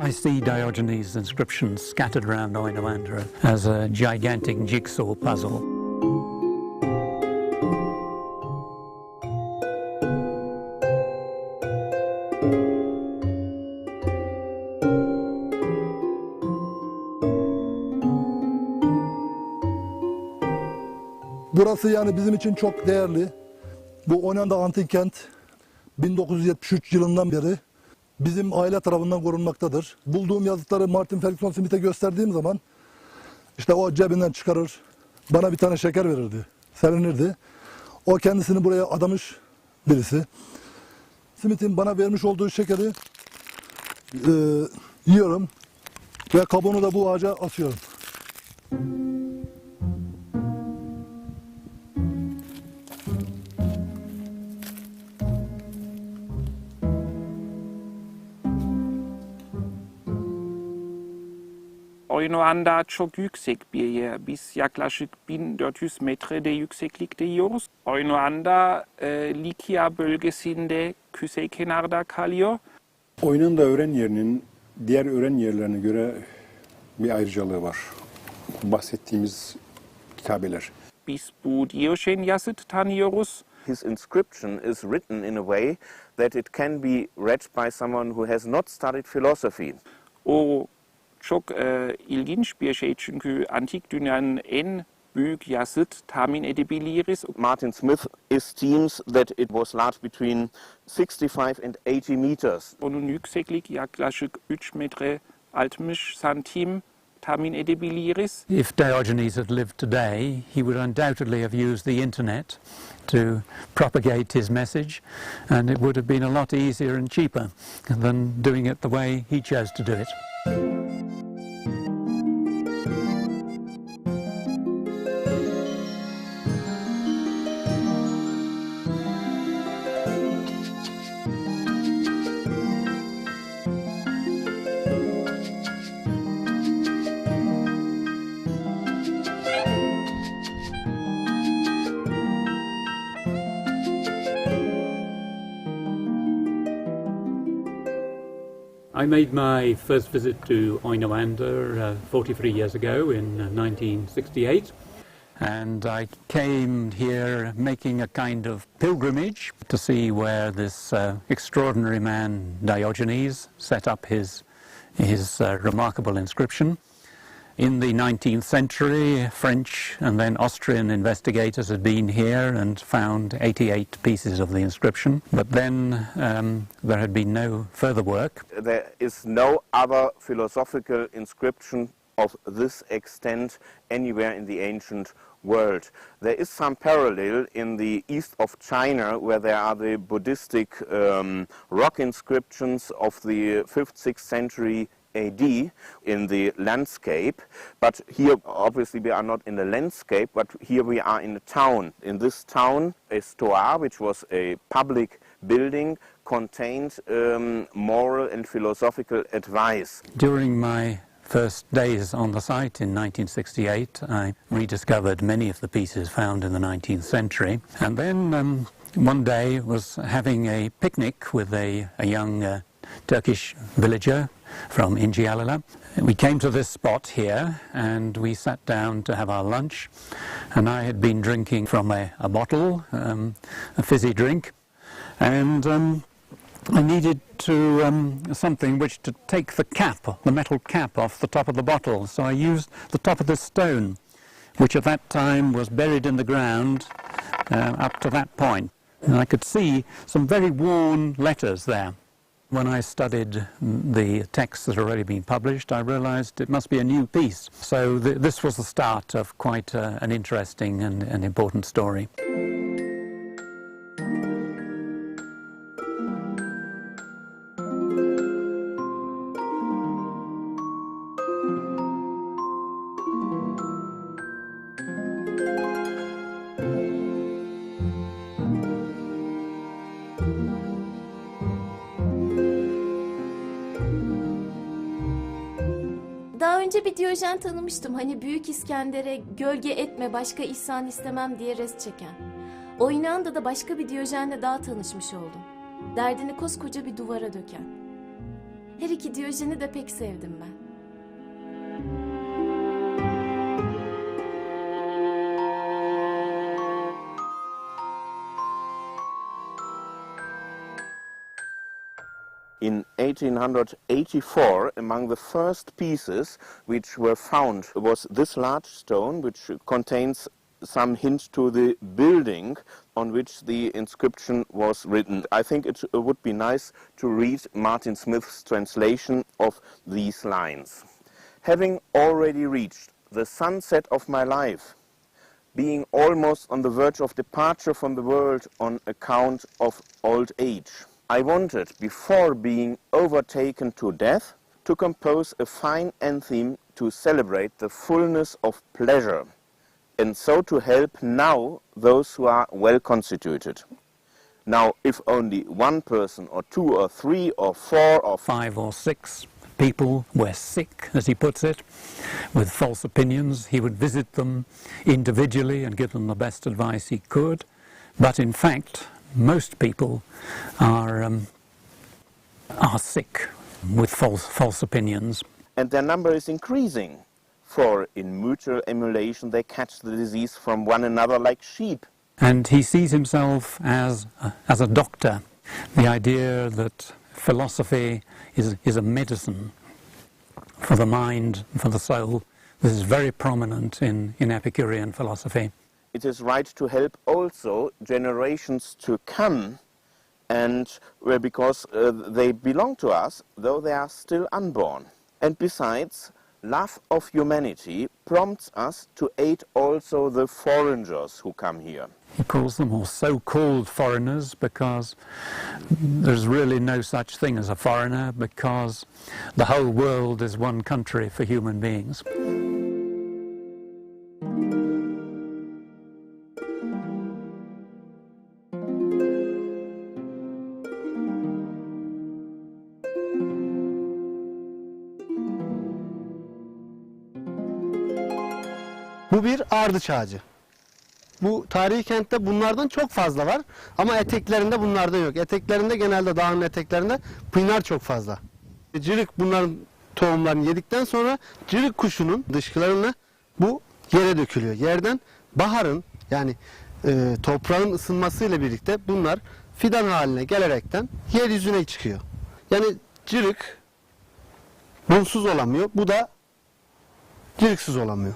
I see Diogenes' inscriptions scattered around Inoandaa as a gigantic jigsaw puzzle. Burası yani bizim için çok değerli. Bu Inoandaa Antik Kent 1973 yılından beri bizim aile tarafından korunmaktadır. Bulduğum yazıtları Martin Ferguson Smith'e gösterdiğim zaman işte o cebinden çıkarır, bana bir tane şeker verirdi, sevinirdi. O kendisini buraya adamış birisi. Smith'in bana vermiş olduğu şekeri yiyorum ve kabuğunu da bu ağaca asıyorum. Inoandaa çok yüksek bir yer. Biz yaklaşık 1400 metrede yükseklikte yiyoruz. Inoandaa Likya bölgesinde kuzey kenarda kalıyor. Inoandaa öğren yerinin diğer öğren yerlerine göre bir ayrıcalığı var. Bahsettiğimiz kitabeler. Biz bu Diyojen yazıt tanıyoruz. His inscription is written in a way that it can be read by someone who has not studied philosophy. O çok ilginç bir şey çünkü antik dünyanın en büyük yazıt tahmin edebiliriz. Martin Smith estimates that it was large between 65 and 80 meters. Onun yükseklik yaklaşık 3 metre 60 santim tahmin edebiliriz. If Diogenes had lived today, he would undoubtedly have used the internet to propagate his message, and it would have been a lot easier and cheaper than doing it the way he chose to do it. I made my first visit to Inoandaa 43 years ago in 1968, and I came here making a kind of pilgrimage to see where this extraordinary man Diogenes set up his remarkable inscription. In the 19th century, French and then Austrian investigators had been here and found 88 pieces of the inscription, but then there had been no further work. There is no other philosophical inscription of this extent anywhere in the ancient world. There is some parallel in the east of China where there are the Buddhistic rock inscriptions of the 5th, 6th century AD in the landscape, but here obviously we are not in the landscape, but here we are in a town. In this town, a stoa, which was a public building, contained moral and philosophical advice. During my first days on the site in 1968, I rediscovered many of the pieces found in the 19th century, and then one day was having a picnic with a young Turkish villager from Ingialala. We came to this spot here and we sat down to have our lunch, and I had been drinking from a bottle, a fizzy drink, and I needed to something which to take the cap, the metal cap off the top of the bottle, so I used the top of this stone, which at that time was buried in the ground up to that point, and I could see some very worn letters there. When I studied the texts that had already been published, I realized it must be a new piece. So this was the start of quite an interesting and important story. Daha önce bir Diyojen tanımıştım. Hani Büyük İskender'e gölge etme başka ihsan istemem diye rest çeken. O Inoandaa'da başka bir Diyojen'le daha tanışmış oldum. Derdini koskoca bir duvara döken. Her iki Diyojen'i de pek sevdim ben. In 1884, among the first pieces which were found was this large stone, which contains some hint to the building on which the inscription was written. I think it would be nice to read Martin Smith's translation of these lines. Having already reached the sunset of my life, being almost on the verge of departure from the world on account of old age, I wanted, before being overtaken to death, to compose a fine anthem to celebrate the fullness of pleasure, and so to help now those who are well constituted. Now, if only one person, or two, or three, or four, or 5 or 6 people were sick, as he puts it, with false opinions, he would visit them individually and give them the best advice he could. But in fact, most people are sick with false opinions. And their number is increasing, for in mutual emulation they catch the disease from one another like sheep. And he sees himself as a doctor. The idea that philosophy is a medicine for the mind, for the soul, this is very prominent in Epicurean philosophy. It is right to help also generations to come, and because they belong to us, though they are still unborn. And besides, love of humanity prompts us to aid also the foreigners who come here. He calls them all so-called foreigners because there's really no such thing as a foreigner, because the whole world is one country for human beings. Bu bir ardıç ağacı. Bu tarihi kentte bunlardan çok fazla var ama eteklerinde bunlardan yok. Eteklerinde, genelde dağın eteklerinde pınar çok fazla. Cırık bunların tohumlarını yedikten sonra cırık kuşunun dışkılarını bu yere dökülüyor. Yerden baharın, yani toprağın ısınmasıyla birlikte bunlar fidan haline gelerekten yeryüzüne çıkıyor. Yani cırık bunsuz olamıyor. Bu da cırıksız olamıyor.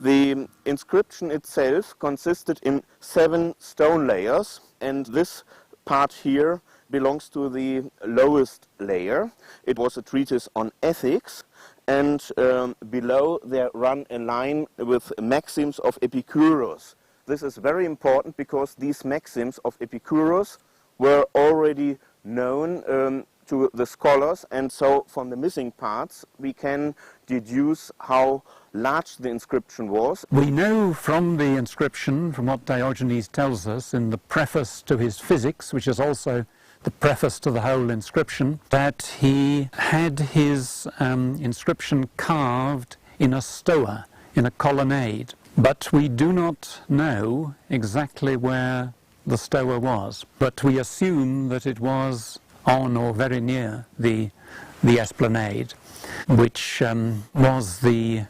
The inscription itself consisted in 7 stone layers, and this part here belongs to the lowest layer. It was a treatise on ethics, and below there run a line with maxims of Epicurus. This is very important because these maxims of Epicurus were already known to the scholars, and so from the missing parts we can deduce how large the inscription was. We know from the inscription, from what Diogenes tells us in the preface to his Physics, which is also the preface to the whole inscription, that he had his inscription carved in a stoa, in a colonnade. But we do not know exactly where the stoa was, but we assume that it was on or very near the esplanade, which was the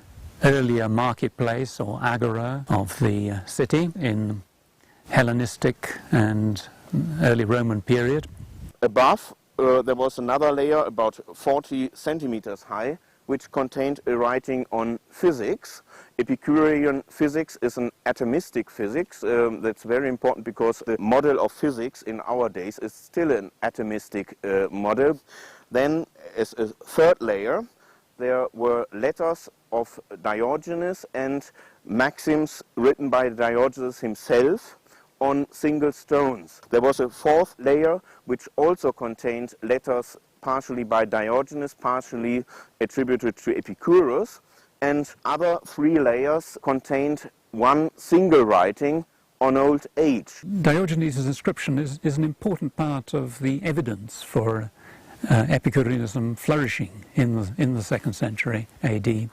earlier marketplace or agora of the city in Hellenistic and early Roman period. Above there was another layer about 40 centimeters high, which contained a writing on physics. Epicurean physics is an atomistic physics. That's very important because the model of physics in our days is still an atomistic model. Then, as a third layer, there were letters of Diogenes and maxims written by Diogenes himself on single stones. There was a fourth layer which also contained letters partially by Diogenes, partially attributed to Epicurus, and other 3 layers contained one single writing on old age. Diogenes' inscription is an important part of the evidence for Epicureanism flourishing in the 2nd century AD.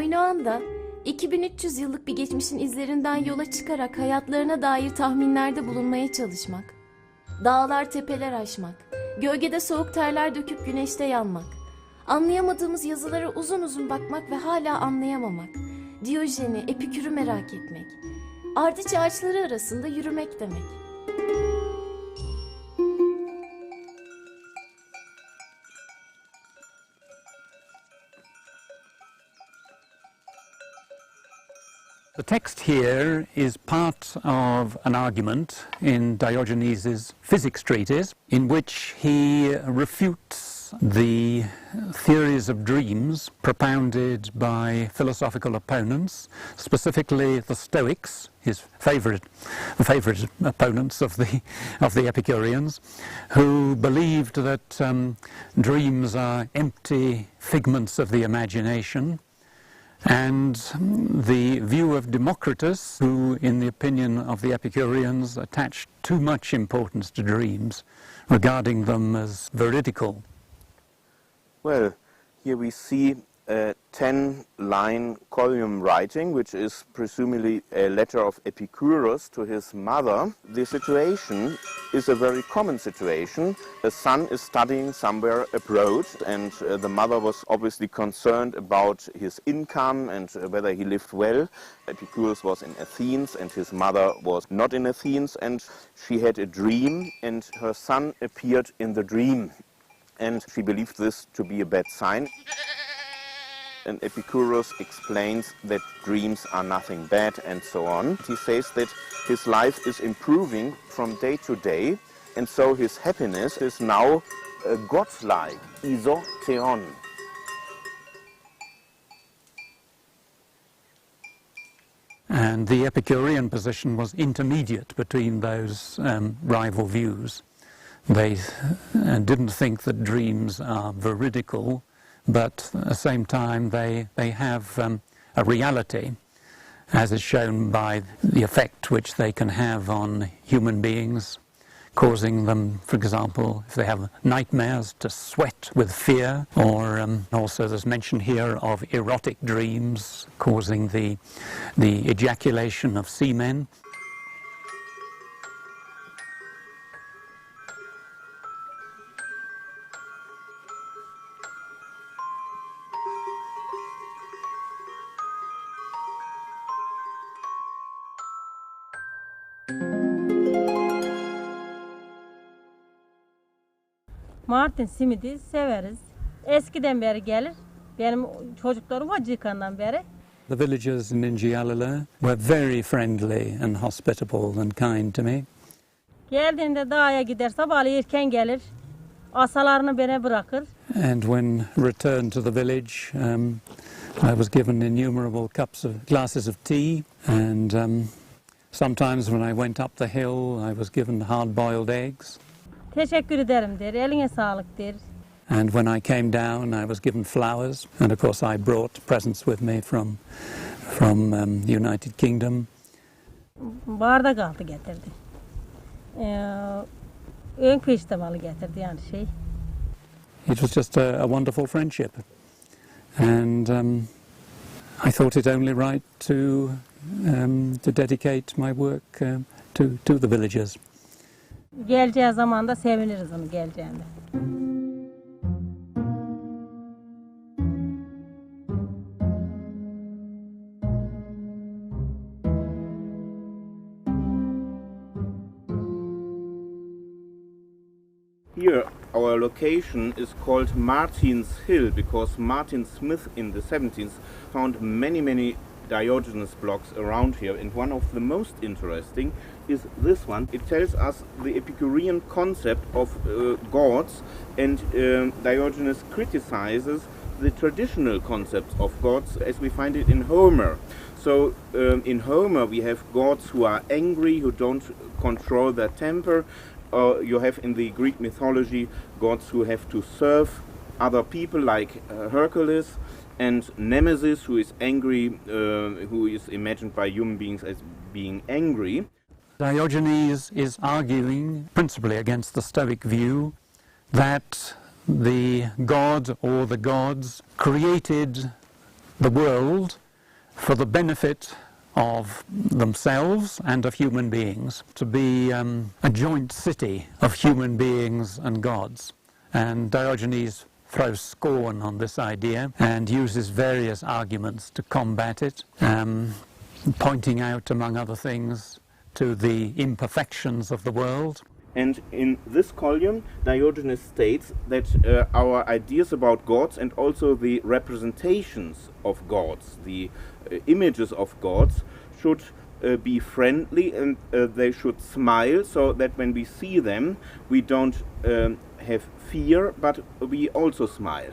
Οινοanda 2300 yıllık bir geçmişin izlerinden yola çıkarak hayatlarına dair tahminlerde bulunmaya çalışmak, dağlar tepeler aşmak, gölgede soğuk terler döküp güneşte yanmak, anlayamadığımız yazılara uzun uzun bakmak ve hala anlayamamak, Diyojen'i, Epikür'ü merak etmek, ardıç ağaçları arasında yürümek demek. The text here is part of an argument in Diogenes' physics treatise in which he refutes the theories of dreams propounded by philosophical opponents, specifically the Stoics, his favorite opponents of the Epicureans, who believed that dreams are empty figments of the imagination. And the view of Democritus, who, in the opinion of the Epicureans, attached too much importance to dreams, regarding them as veridical. Well, here we see a 10-line column writing, which is presumably a letter of Epicurus to his mother. The situation is a very common situation. The son is studying somewhere abroad, and the mother was obviously concerned about his income and whether he lived well. Epicurus was in Athens and his mother was not in Athens, and she had a dream, and her son appeared in the dream, and she believed this to be a bad sign. And Epicurus explains that dreams are nothing bad and so on. He says that his life is improving from day to day, and so his happiness is now godlike, isotheon. And the Epicurean position was intermediate between those rival views. They didn't think that dreams are veridical, but at the same time they have a reality, as is shown by the effect which they can have on human beings, causing them, for example, if they have nightmares, to sweat with fear, or also there's mention here of erotic dreams causing the ejaculation of seamen. Martin simidi severiz. Eskiden beri gelir. Benim çocuklarım acıkandan beri. The villagers in Ingialala were very friendly and hospitable and kind to me. Geldiğinde dağa gider, sabahleyin erken gelir. Asalarını bana bırakır. And when returned to the village, I was given innumerable glasses of tea, and sometimes when I went up the hill, I was given hard-boiled eggs. Teşekkür ederim der, eline sağlık der. And when I came down, I was given flowers, and of course I brought presents with me from the United Kingdom. Bardak altı getirdi. Ön peştemalı getirdi yani şey. It was just a wonderful friendship, and I thought it only right to dedicate my work to the villagers. Geleceği zaman da seviniriz onu geleceğinde. Here our location is called Martin's Hill because Martin Smith in the 17th found many Diogenes blocks around here, and one of the most interesting is this one. It tells us the Epicurean concept of gods, and Diogenes criticizes the traditional concepts of gods as we find it in Homer. So in Homer we have gods who are angry, who don't control their temper. You have in the Greek mythology gods who have to serve other people like Hercules, and Nemesis, who is angry, who is imagined by human beings as being angry. Diogenes is arguing principally against the Stoic view that the god or the gods created the world for the benefit of themselves and of human beings, to be a joint city of human beings and gods. And Diogenes throws scorn on this idea and uses various arguments to combat it, pointing out, among other things, to the imperfections of the world. And in this column, Diogenes states that our ideas about gods and also the representations of gods, the images of gods, should be friendly, and they should smile, so that when we see them, we don't have fear, but we also smile.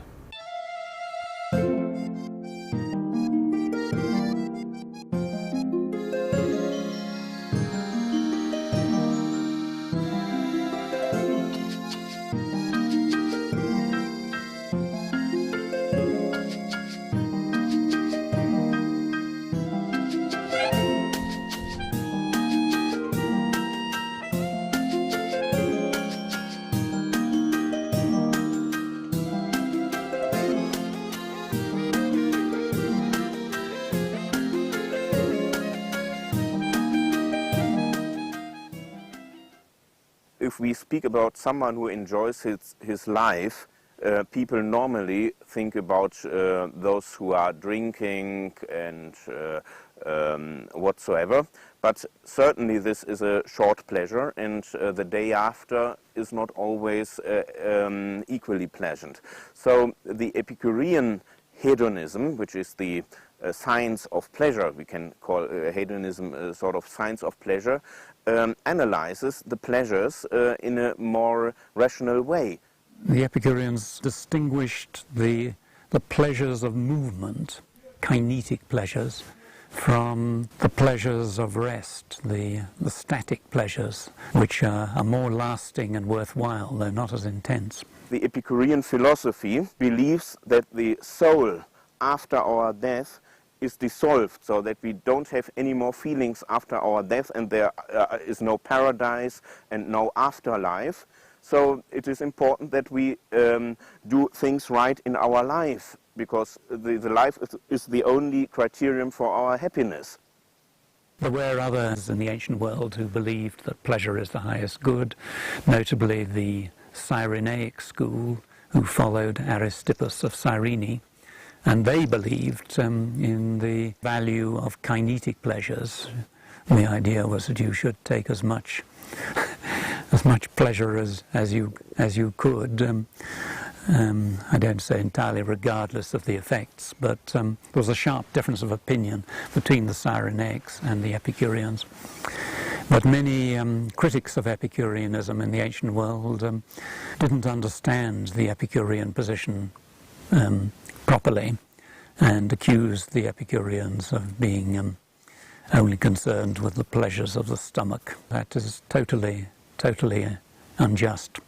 If we speak about someone who enjoys his life, people normally think about those who are drinking and whatsoever. But certainly this is a short pleasure, and the day after is not always equally pleasant. So the Epicurean hedonism, which is the science of pleasure, we can call hedonism a sort of science of pleasure, analyzes the pleasures in a more rational way. The Epicureans distinguished the pleasures of movement, kinetic pleasures, from the pleasures of rest, the static pleasures, which are more lasting and worthwhile, though not as intense. The Epicurean philosophy believes that the soul after our death is dissolved, so that we don't have any more feelings after our death, and there is no paradise and no afterlife. So it is important that we do things right in our life, because the life is the only criterion for our happiness. There were others in the ancient world who believed that pleasure is the highest good, notably the Cyrenaic school, who followed Aristippus of Cyrene. And they believed in the value of kinetic pleasures. The idea was that you should take as much pleasure as you could. I don't say entirely regardless of the effects, but there was a sharp difference of opinion between the Cyrenaics and the Epicureans. But many critics of Epicureanism in the ancient world didn't understand the Epicurean position properly, and accused the Epicureans of being only concerned with the pleasures of the stomach. That is totally unjust.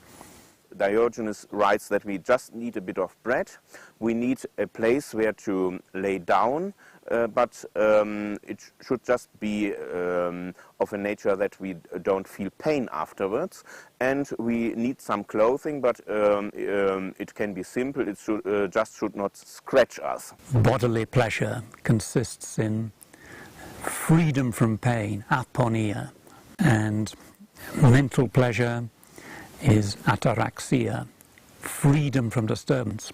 Diogenes writes that we just need a bit of bread, we need a place where to lay down, but it should just be of a nature that we don't feel pain afterwards, and we need some clothing, but it can be simple, it should not scratch us. Bodily pleasure consists in freedom from pain, aponia, and mental pleasure is ataraxia, freedom from disturbance.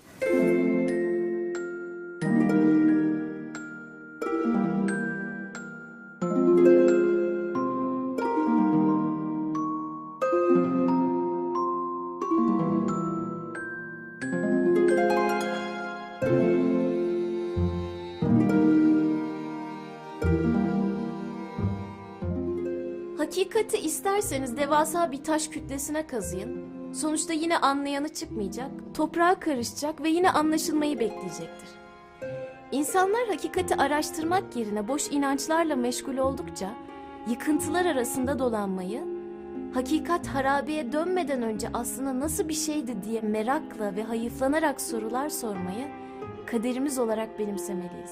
Hakikati isterseniz devasa bir taş kütlesine kazıyın. Sonuçta yine anlayanı çıkmayacak, toprağa karışacak ve yine anlaşılmayı bekleyecektir. İnsanlar hakikati araştırmak yerine boş inançlarla meşgul oldukça, yıkıntılar arasında dolanmayı, hakikat harabeye dönmeden önce aslında nasıl bir şeydi diye merakla ve hayıflanarak sorular sormayı kaderimiz olarak benimsemeliyiz.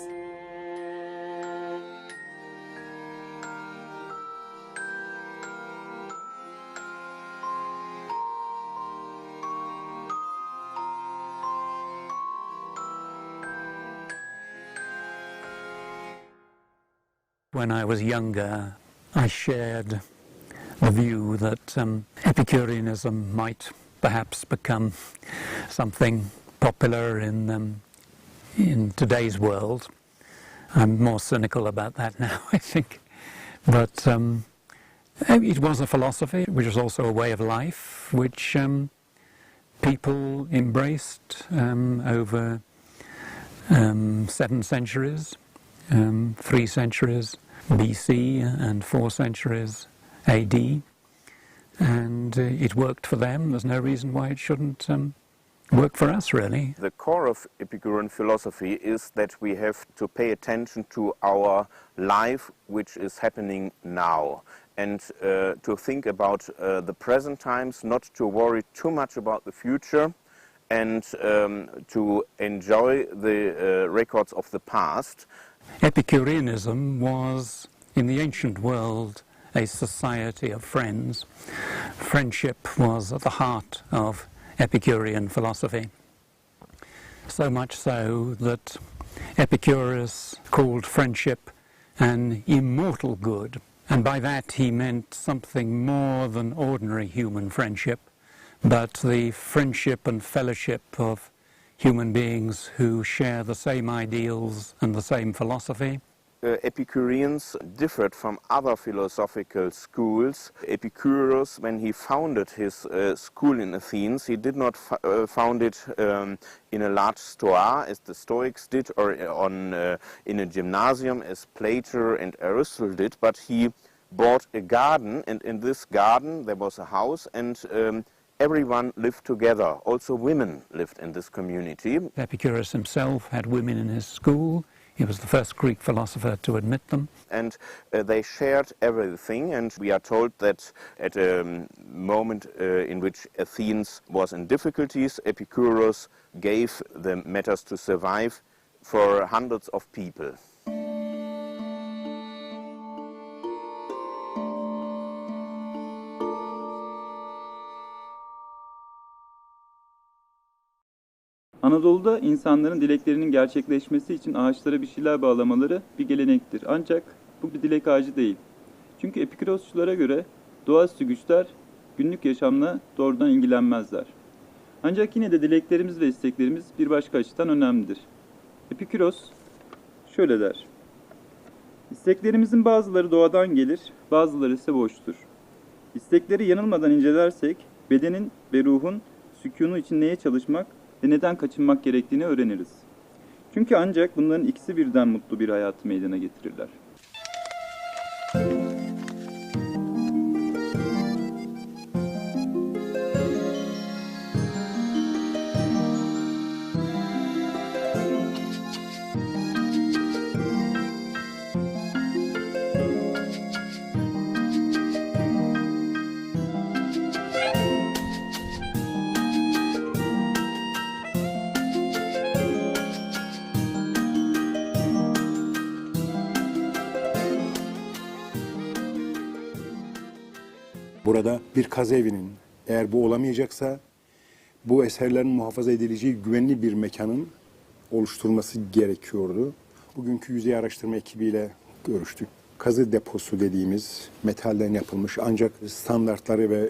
When I was younger, I shared the view that Epicureanism might perhaps become something popular in today's world. I'm more cynical about that now, I think. But it was a philosophy, which was also a way of life, which people embraced over 7 centuries, 3 centuries BC and 4 centuries AD, and it worked for them. There's no reason why it shouldn't work for us, really. The core of Epicurean philosophy is that we have to pay attention to our life which is happening now, and to think about the present times, not to worry too much about the future, and to enjoy the records of the past. Epicureanism was, in the ancient world, a society of friends. Friendship was at the heart of Epicurean philosophy. So much so that Epicurus called friendship an immortal good, and by that he meant something more than ordinary human friendship, but the friendship and fellowship of human beings who share the same ideals and the same philosophy. Epicureans differed from other philosophical schools. Epicurus, when he founded his school in Athens, he did not found it in a large stoa as the Stoics did, or in a gymnasium as Plato and Aristotle did, but he bought a garden, and in this garden there was a house, and everyone lived together. Also women lived in this community. Epicurus himself had women in his school. He was the first Greek philosopher to admit them. And they shared everything, and we are told that at a moment in which Athens was in difficulties, Epicurus gave the matters to survive for hundreds of people. Anadolu'da insanların dileklerinin gerçekleşmesi için ağaçlara bir şeyler bağlamaları bir gelenektir. Ancak bu bir dilek ağacı değil. Çünkü Epikurosçulara göre doğaüstü güçler günlük yaşamla doğrudan ilgilenmezler. Ancak yine de dileklerimiz ve isteklerimiz bir başka açıdan önemlidir. Epikuros şöyle der: İsteklerimizin bazıları doğadan gelir, bazıları ise boştur. İstekleri yanılmadan incelersek bedenin ve ruhun sükûnu için neye çalışmak ve neden kaçınmak gerektiğini öğreniriz. Çünkü ancak bunların ikisi birden mutlu bir hayatı meydana getirirler. Burada bir kazevinin, eğer bu olamayacaksa, bu eserlerin muhafaza edileceği güvenli bir mekanın oluşturulması gerekiyordu. Bugünkü yüzey araştırma ekibiyle görüştük. Kazı deposu dediğimiz metalden yapılmış ancak standartları ve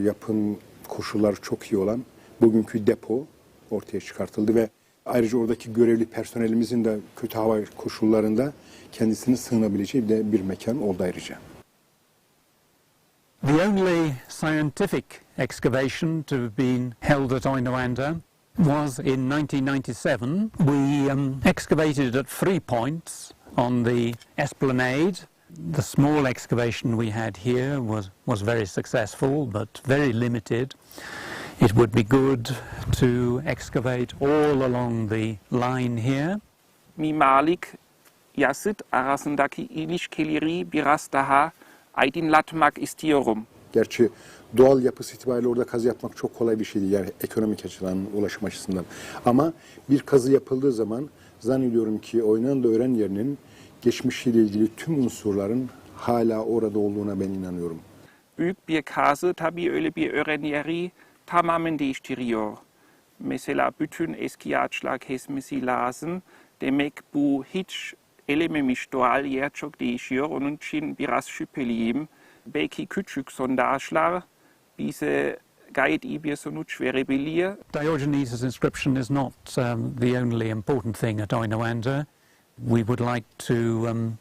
yapım koşulları çok iyi olan bugünkü depo ortaya çıkartıldı ve ayrıca oradaki görevli personelimizin de kötü hava koşullarında kendisini sığınabileceği bir mekan oldu ayrıca. The only scientific excavation to have been held at Inoandaa was in 1997. We excavated at 3 points on the esplanade. The small excavation we had here was very successful, but very limited. It would be good to excavate all along the line here. Mimarlık, yazıt arasındaki ilişkileri biraz daha aydınlatmak istiyorum. Gerçi doğal yapısı itibariyle orada kazı yapmak çok kolay bir şey değil. Yani ekonomik açıdan, ulaşım açısından. Ama bir kazı yapıldığı zaman zannediyorum ki Oynanda öğren yerinin geçmişiyle ilgili tüm unsurların hala orada olduğuna ben inanıyorum. Büyük bir kazı tabii öyle bir öğren yeri tamamen değiştiriyor. Mesela bütün eski ağaçlar kesmesi lazım. Demek bu hiç elememiş doğal yer çok değişiyor. Onun için biraz şüpheliyim. Belki küçük sondajlar bize gayet iyi bir sonuç verebilir. Diogenes' inscription is not the only important thing at Inoanda. We would like to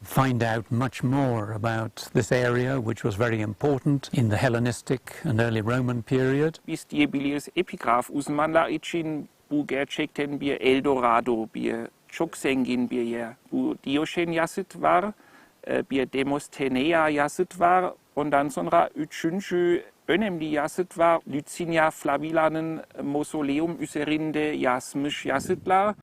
find out much more about this area, which was very important in the Hellenistic and early Roman period. Biz diyebiliriz epigraf uzmanlar için bu gerçekten bir Eldorado, bir çok zengin bir yer. Bu Diyojen yazıt var, bir Demosthenes yazıt var, ondan sonra üçüncü önemli yazıt var. Lützinia Flavila'nın mausoleum üzerinde yazmış yazıtlar.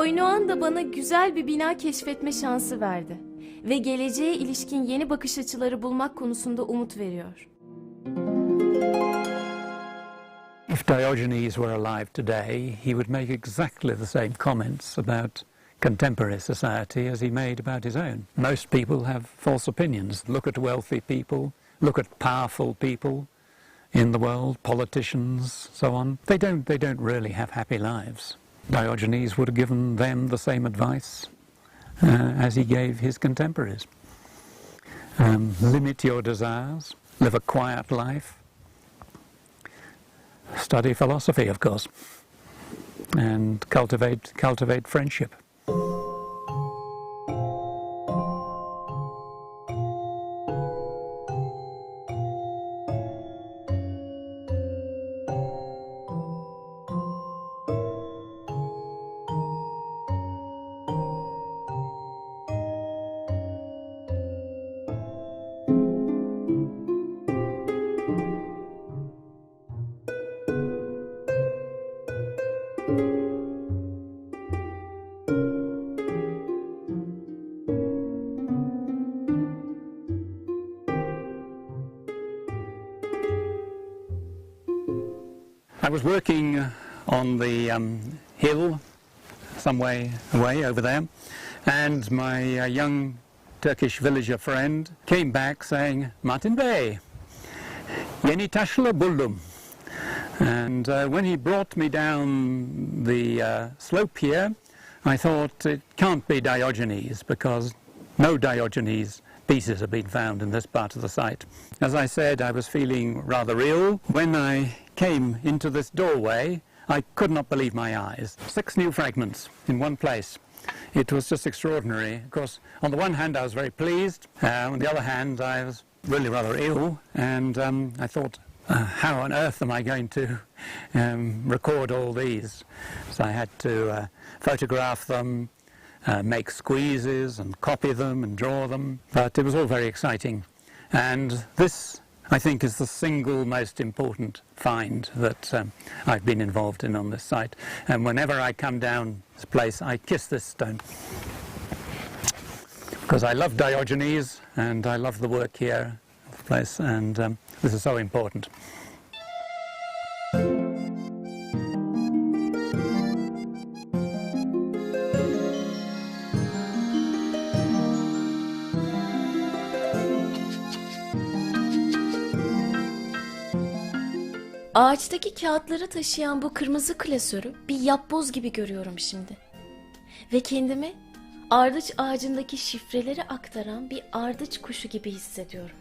Inoanda bana güzel bir bina keşfetme şansı verdi ve geleceğe ilişkin yeni bakış açıları bulmak konusunda umut veriyor. If Diogenes were alive today, he would make exactly the same comments about contemporary society as he made about his own. Most people have false opinions. Look at wealthy people, look at powerful people in the world, politicians, so on. They don't really have happy lives. Diogenes would have given them the same advice as he gave his contemporaries. Limit your desires, live a quiet life, study philosophy, of course, and cultivate friendship. I was working on the hill some way away over there, and my young Turkish villager friend came back saying, "Martin Bey, yeni taşla buldum." And when he brought me down the slope here, I thought it can't be Diogenes, because no Diogenes pieces have been found in this part of the site. As I said, I was feeling rather ill. When I came into this doorway, I could not believe my eyes. 6 new fragments in one place. It was just extraordinary. Of course, on the one hand, I was very pleased. On the other hand, I was really rather ill, and I thought, how on earth am I going to record all these? So I had to photograph them, make squeezes and copy them and draw them. But it was all very exciting. And this, I think, is the single most important find that I've been involved in on this site. And whenever I come down this place, I kiss this stone, because I love Diogenes and I love the work here, the place, and this is so important. Ağaçtaki kağıtları taşıyan bu kırmızı klasörü bir yapboz gibi görüyorum şimdi. Ve kendimi ardıç ağacındaki şifreleri aktaran bir ardıç kuşu gibi hissediyorum.